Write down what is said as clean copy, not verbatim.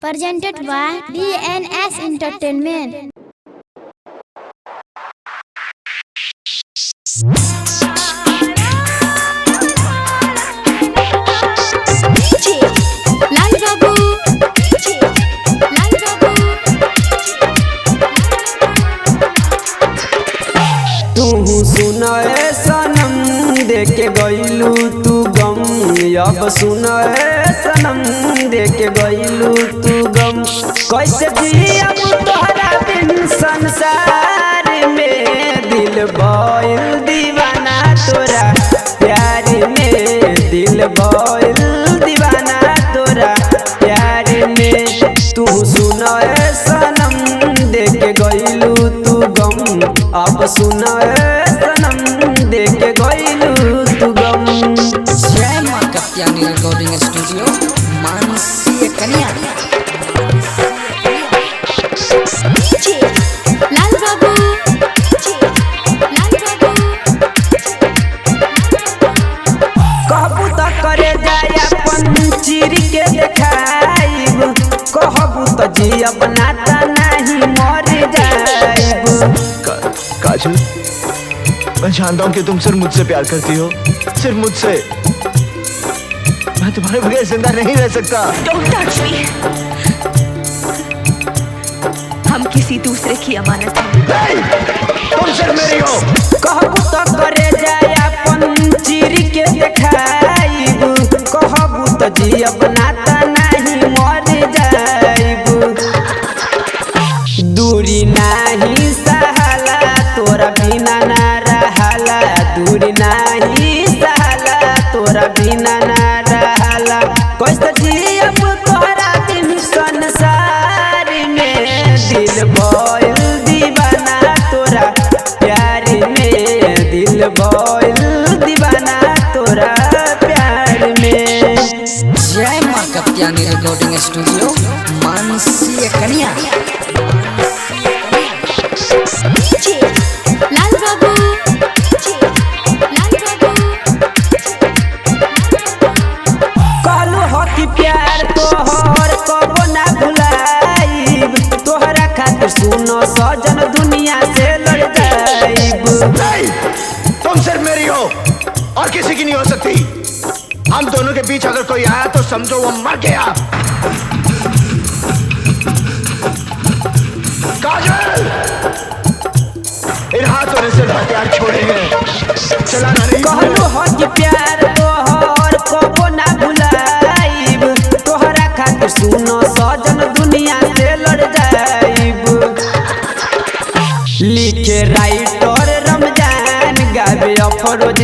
presented by DNS Entertainment. DJ Lal Babu, DJ Lal Babu. तू सुनाए सनम देके गईलू तू गम, अब सुनाए सनम देके गईलू तू गम। कैसे जियब तोहरा बिन संसार में, दिल भइल दीवाना तोरा प्यार में, दिल भइल दीवाना तोरा प्यार में। तू सुनाए सनम देके गईलू तू गम, अब सुनाए सनम देके गईलू तू गम। जय मां कत्यानी रिकॉर्डिंग स्टूडियो मानसी कन्या। DJ Lal Babu, DJ Lal Babu. कहबू त करे जाय अपन चीर के देखाइब, कहबू त जियब ना त नहीं मर जाइब। काजल, मैं जानता हूँ कि तुम सिर्फ मुझसे प्यार करती हो, सिर्फ मुझसे। मैं तुम्हारे बगैर जिंदा नहीं रह सकता। Don't touch me. हम किसी दूसरे की अमानत हैं। नहीं, तुम सिर्फ मेरी हो। कहबू त करे जाय अपन चीर के देखाइब, कहबू त जियब ना त नहीं मर जाइब। दूरी नहीं सहाला तोरा बिना ना रहला, दूरी नहीं सहाला तोरा बिना ना रहला। कैसे जियब तोरा बिन संसार में, दिल भइल दीवाना तोरा प्यार में, दिल भइल दीवाना तोरा प्यार में। जय मां कत्यानी रिकॉर्डिंग स्टूडियो मानसी कन्या। DJ Lal Babu, DJ Lal Babu. कहलू हो कि प्यार तोहर कबो ना भुलाइब, तोहरा खातिर सुनो सजन दुनिया से लड़ जाइब। नहीं, तुम सिर्फ मेरी हो और किसी की नहीं हो सकती। हम दोनों के बीच अगर कोई आया तो समझो वो मर गया। काजल, इन हाथों ने सिर्फ हथियार छोड़े हैं, चलाना नहीं। कहलू हो कि प्यार तोहर कबो ना भुलाइब, तोहरा खातिर सुनो सजन दुनिया से लड़ जाइब। लिखे राइटर रमजान, गावे अफरोज